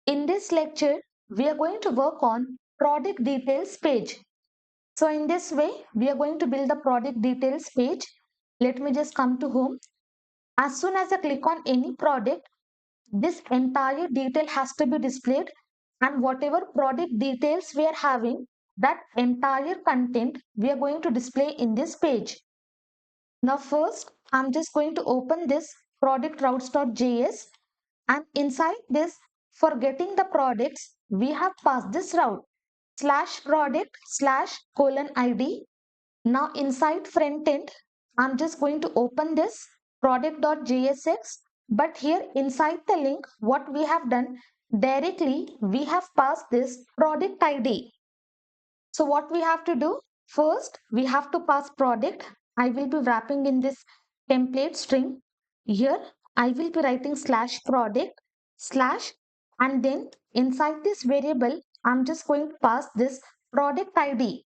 In this lecture, we are going to work on product details page. So in this way, we are going to build the product details page. Let me just come to home. As soon as I click on any product, this entire detail has to be displayed, and whatever product details we are having, that entire content we are going to display in this page. Now first, I'm just going to open this product routes.js, and inside this, for getting the products, we have passed this route /product /ID. Now inside front end, I'm just going to open this product.jsx, but here inside the link, what we have done directly, we have passed this product ID. So what we have to do, first we have to pass product. I will be wrapping in this template string. Here I will be writing /product / and then inside this variable I'm just going to pass this product ID.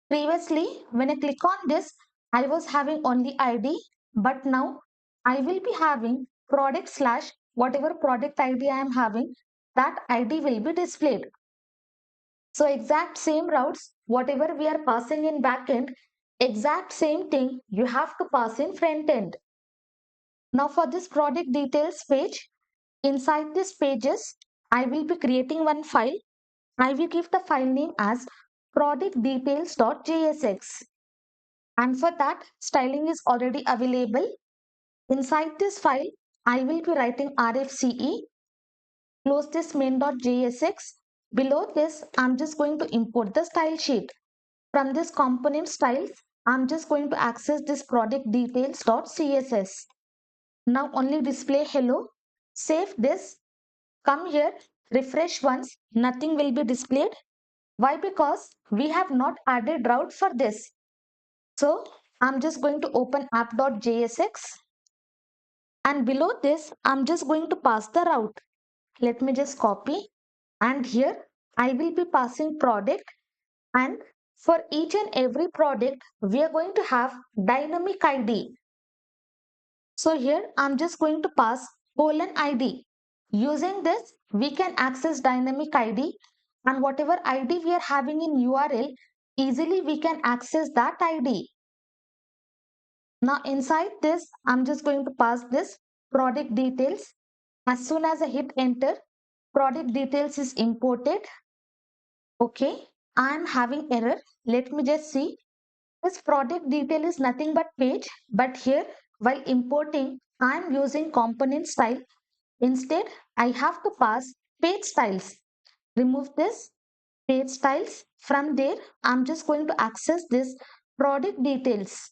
Previously when I click on this, I was having only ID, but now I will be having product / whatever product ID I am having, that ID will be displayed. So exact same routes, whatever we are passing in backend, exact same thing you have to pass in front end. Now for this product details page, inside this pages, I will be creating one file. I will give the file name as productdetails.jsx. And for that, styling is already available. Inside this file, I will be writing RFCE. Close this main.jsx. Below this, I'm just going to import the style sheet. From this component styles, I'm just going to access this product details.css. Now only display hello. Save this. Come here, refresh once, nothing will be displayed. Why? Because we have not added route for this. So I'm just going to open app.jsx, and below this, I'm just going to pass the route. Let me just copy, and here I will be passing product, and for each and every product, we are going to have dynamic ID. So here I'm just going to pass :ID. Using this, we can access dynamic ID, and whatever ID we are having in URL, easily we can access that ID. Now inside this, I'm just going to pass this product details. As soon as I hit enter, product details is imported. Okay, I'm having error. Let me just see. This product detail is nothing but page, but here while importing, I'm using component style. Instead, I have to pass page styles. Remove this page styles. From there, I'm just going to access this product details.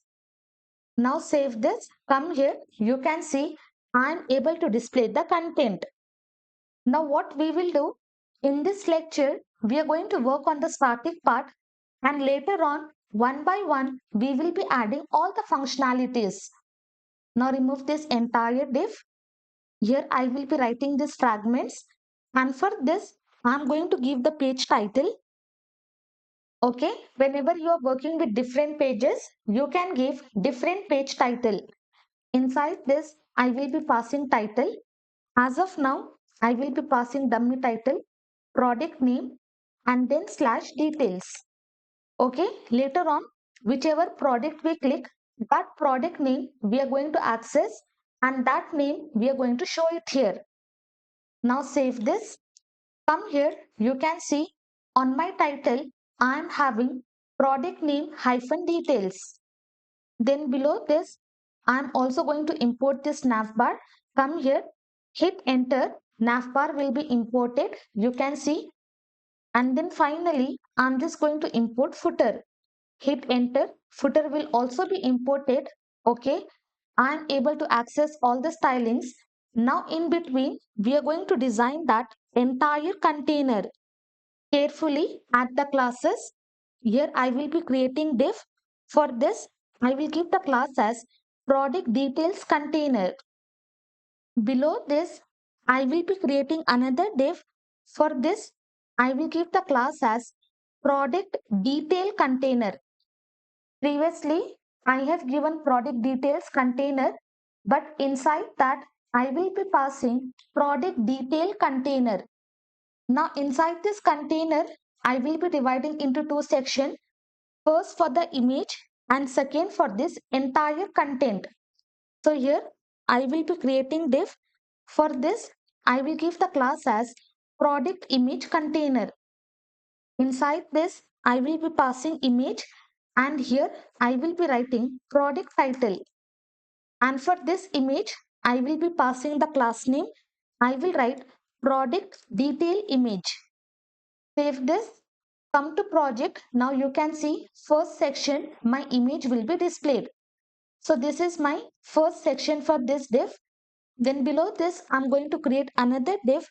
Now save this. Come here. You can see I'm able to display the content. Now what we will do in this lecture, we are going to work on the static part, and later on, one by one, we will be adding all the functionalities. Now remove this entire div. Here I will be writing these fragments, and for this I am going to give the page title. Okay, whenever you are working with different pages, you can give different page title. Inside this, I will be passing title. As of now, I will be passing dummy title, product name, and then /details. Okay, later on, whichever product we click, that product name we are going to access, and that name we are going to show it here. Now save this. Come here, you can see on my title, I am having product name -details. Then below this, I am also going to import this navbar. Come here, hit enter, navbar will be imported. You can see. And then finally, I'm just going to import footer. Hit enter, footer will also be imported. Okay, I'm able to access all the stylings. Now in between, we are going to design that entire container. Carefully add the classes. Here I will be creating div. For this, I will give the class as product details container. Below this, I will be creating another div. For this, I will give the class as product detail container. Previously, I have given product details container, but inside that I will be passing product detail container. Now inside this container, I will be dividing into two sections. First for the image and second for this entire content. So here I will be creating div. For this, I will give the class as product image container. Inside this, I will be passing image and here I will be writing product title. And for this image, I will be passing the class name. I will write product detail image. Save this. Come to project. Now you can see first section, my image will be displayed. So this is my first section for this div. Then below this, I'm going to create another div.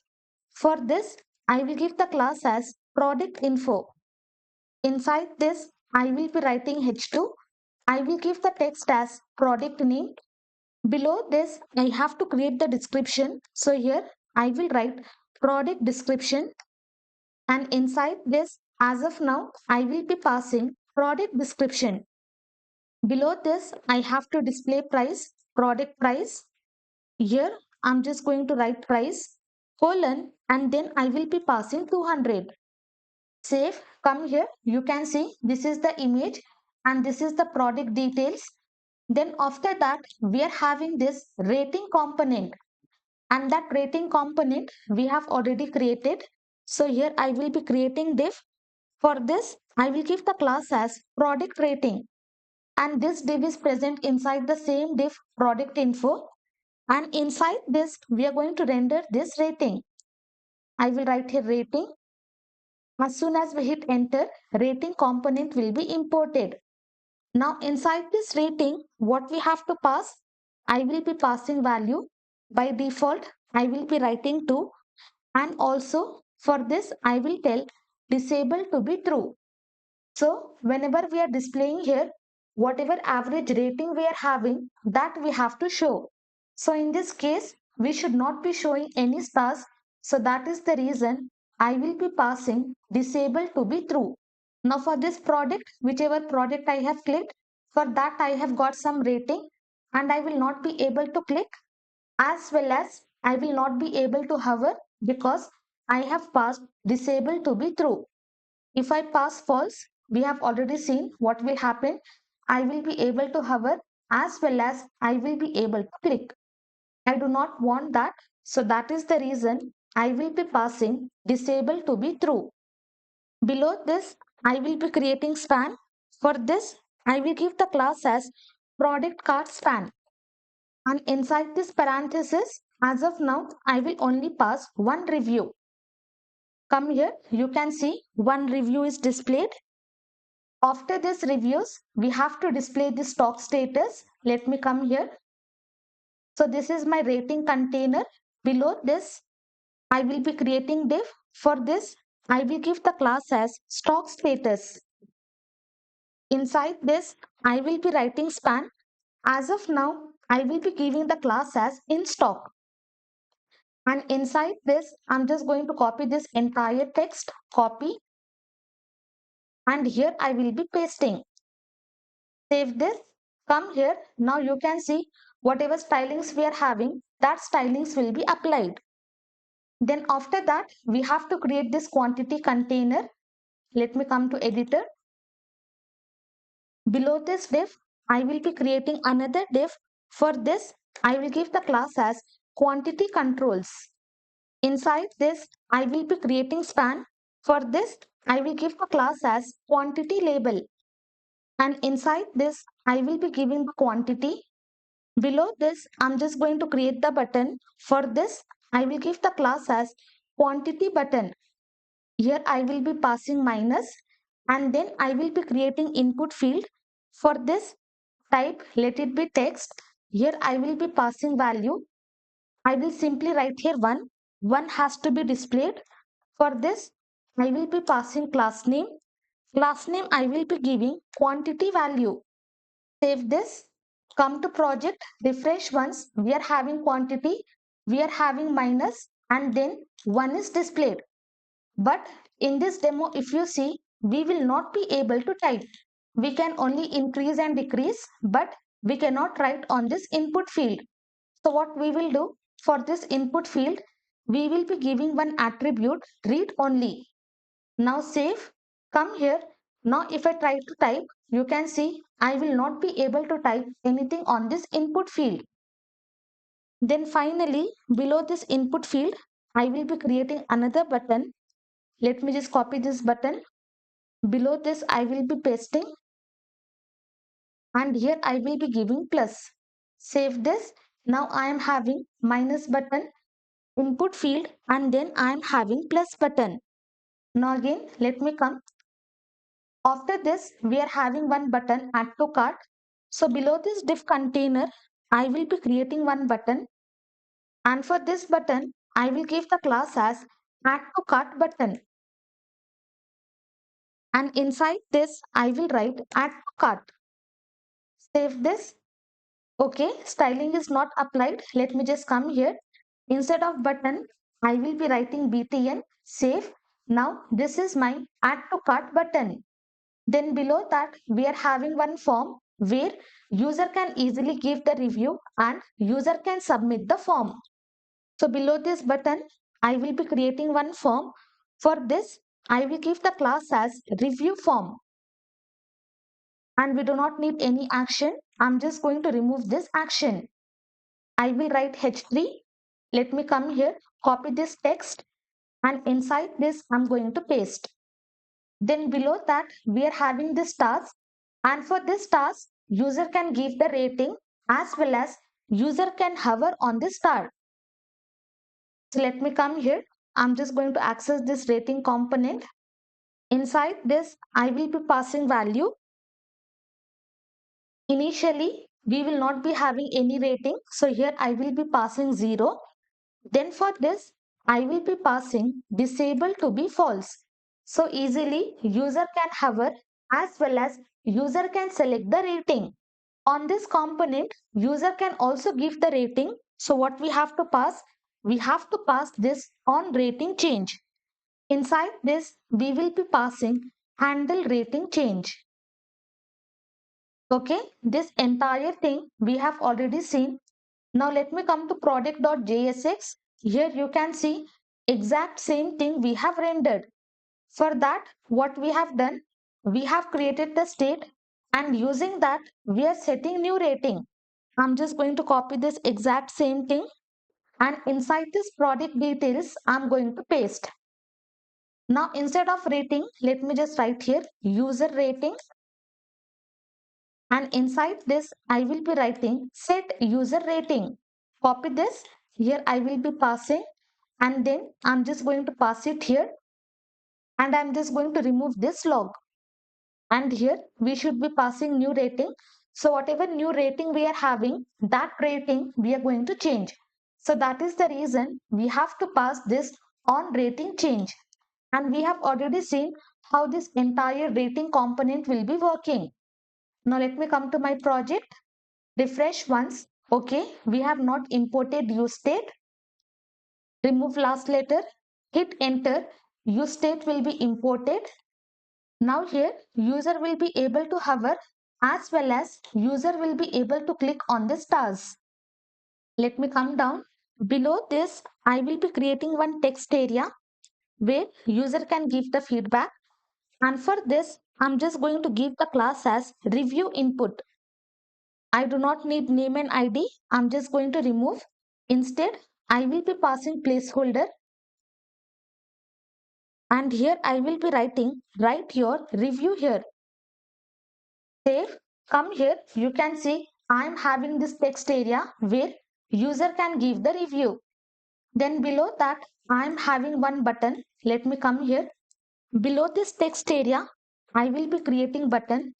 For this, I will give the class as product info. Inside this, I will be writing H2. I will give the text as product name. Below this, I have to create the description. So here, I will write product description. And inside this, as of now, I will be passing product description. Below this, I have to display price, product price. Here, I'm just going to write price, colon, and then I will be passing 200. Save, come here, you can see this is the image and this is the product details. Then after that, we are having this rating component and that rating component we have already created. So here I will be creating div. For this, I will give the class as product rating and this div is present inside the same div product info. And inside this, we are going to render this rating. I will write here rating. As soon as we hit enter, rating component will be imported. Now inside this rating, what we have to pass? I will be passing value. By default, I will be writing 2. And also for this, I will tell disable to be true. So whenever we are displaying here, whatever average rating we are having, that we have to show. So in this case, we should not be showing any stars. So that is the reason I will be passing disable to be true. Now for this product, whichever product I have clicked, for that I have got some rating and I will not be able to click as well as I will not be able to hover because I have passed disable to be true. If I pass false, we have already seen what will happen. I will be able to hover as well as I will be able to click. I do not want that. So that is the reason I will be passing disable to be true. Below this, I will be creating span. For this, I will give the class as product cart span. And inside this parenthesis, as of now, I will only pass one review. Come here, you can see one review is displayed. After this reviews, we have to display the stock status. Let me come here. So this is my rating container. Below this, I will be creating div. For this, I will give the class as stock status. Inside this, I will be writing span. As of now, I will be giving the class as in stock. And inside this, I'm just going to copy this entire text, copy. And here I will be pasting. Save this, come here. Now you can see whatever stylings we are having, that stylings will be applied. Then after that, we have to create this quantity container. Let me come to editor. Below this div, I will be creating another div. For this, I will give the class as quantity controls. Inside this, I will be creating span. For this, I will give the class as quantity label. And inside this, I will be giving the quantity. Below this, I'm just going to create the button. For this, I will give the class as quantity button. Here I will be passing minus and then I will be creating input field. For this type, let it be text. Here I will be passing value. I will simply write here 1. 1 has to be displayed. For this, I will be passing class name. Class name I will be giving quantity value. Save this. Come to project, refresh once. We are having quantity, we are having minus and then 1 is displayed. But in this demo, if you see, we will not be able to type. We can only increase and decrease, but we cannot write on this input field. So what we will do for this input field, we will be giving one attribute read only. Now save, come here. Now if I try to type, you can see I will not be able to type anything on this input field. Then finally, below this input field, I will be creating another button. Let me just copy this button. Below this, I will be pasting, and here I will be giving plus. Save this. Now I am having minus button, input field, and then I am having plus button. Now again, let me come. After this, we are having one button add to cart. So below this div container, I will be creating one button, and for this button, I will give the class as add to cart button. And inside this, I will write add to cart. Save this. Okay, styling is not applied. Let me just come here. Instead of button, I will be writing btn. Save. Now this is my add to cart button. Then below that, we are having one form where user can easily give the review and user can submit the form. So below this button, I will be creating one form. For this, I will give the class as review form. And we do not need any action. I'm just going to remove this action. I will write H3. Let me come here, copy this text, and inside this, I'm going to paste. Then below that, we are having this task. And for this task, user can give the rating as well as user can hover on the star. So let me come here. I'm just going to access this rating component. Inside this, I will be passing value. Initially, we will not be having any rating. So here I will be passing 0. Then for this, I will be passing disable to be false. So easily user can hover as well as user can select the rating. On this component, user can also give the rating. So what we have to pass? We have to pass this on rating change. Inside this, we will be passing handle rating change. Okay, this entire thing we have already seen. Now let me come to product.jsx. Here you can see exact same thing we have rendered. For that, what we have done, we have created the state and using that we are setting new rating. I'm just going to copy this exact same thing and inside this product details, I'm going to paste. Now instead of rating, let me just write here user rating. And inside this, I will be writing set user rating. Copy this. Here I will be passing and then I'm just going to pass it here and I'm just going to remove this log. And here we should be passing new rating. So whatever new rating we are having, that rating we are going to change. So that is the reason we have to pass this on rating change. And we have already seen how this entire rating component will be working. Now let me come to my project. Refresh once. Okay, we have not imported use state. Remove last letter. Hit enter. Use state will be imported. Now here user will be able to hover as well as user will be able to click on the stars. Let me come down. Below this, I will be creating one text area where user can give the feedback. And for this, I'm just going to give the class as review input. I do not need name and ID. I'm just going to remove. Instead, I will be passing placeholder. And here I will be writing, write your review here. Save, come here. You can see I'm having this text area where user can give the review. Then below that, I'm having one button. Let me come here. Below this text area, I will be creating button.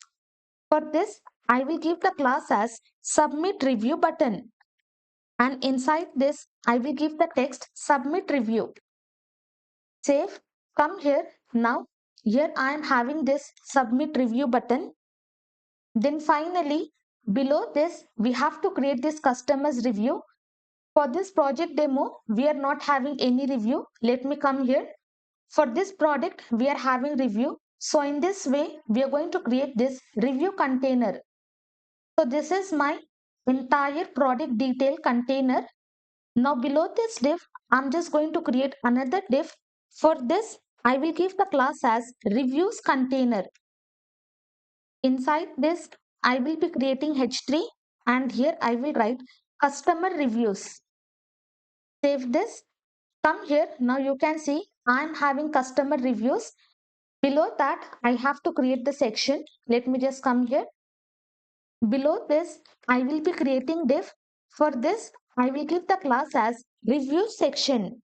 For this, I will give the class as submit review button. And inside this, I will give the text submit review. Save, come here. Now, here I am having this submit review button. Then finally, below this, we have to create this customer's review. For this project demo, we are not having any review. Let me come here. For this product, we are having review. So in this way, we are going to create this review container. So this is my entire product detail container. Now below this div, I'm just going to create another div. For this, I will give the class as reviews container. Inside this, I will be creating H3 and here I will write customer reviews. Save this. Come here. Now you can see I'm having customer reviews. Below that, I have to create the section. Let me just come here. Below this, I will be creating div. For this, I will give the class as review section.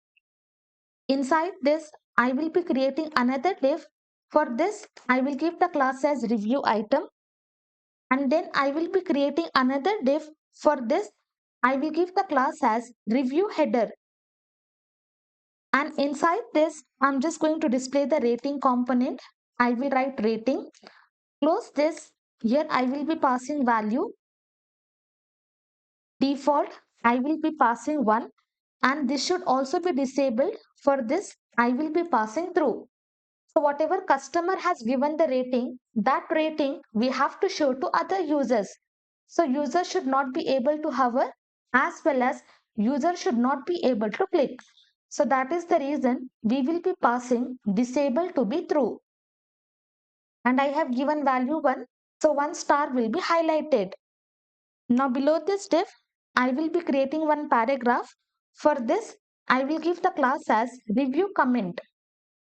Inside this, I will be creating another div. For this, I will give the class as review item. And then I will be creating another div. For this, I will give the class as review header. And inside this, I'm just going to display the rating component. I will write rating. Close this. Here I will be passing value. Default, I will be passing 1. And this should also be disabled. For this, I will be passing through. So whatever customer has given the rating, that rating we have to show to other users. So user should not be able to hover as well as user should not be able to click. So that is the reason we will be passing disable to be true. And I have given value 1. So 1 star will be highlighted. Now below this div, I will be creating one paragraph. For this, I will give the class as review comment.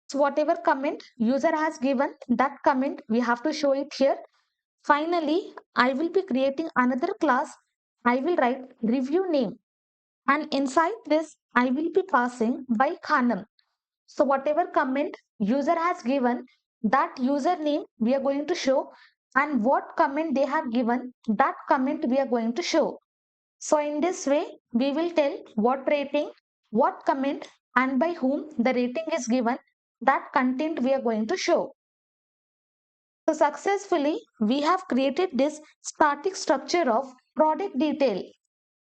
So whatever comment user has given, that comment we have to show it here. Finally, I will be creating another class. I will write review name. And inside this, I will be passing by Khanam. So whatever comment user has given, that username we are going to show, and what comment they have given, that comment we are going to show. So in this way, we will tell what rating, what comment, and by whom the rating is given, that content we are going to show. So successfully, we have created this static structure of product detail.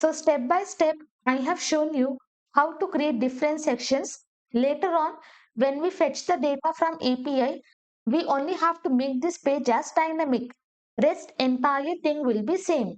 So step by step, I have shown you how to create different sections. Later on, when we fetch the data from API, we only have to make this page as dynamic. Rest entire thing will be same.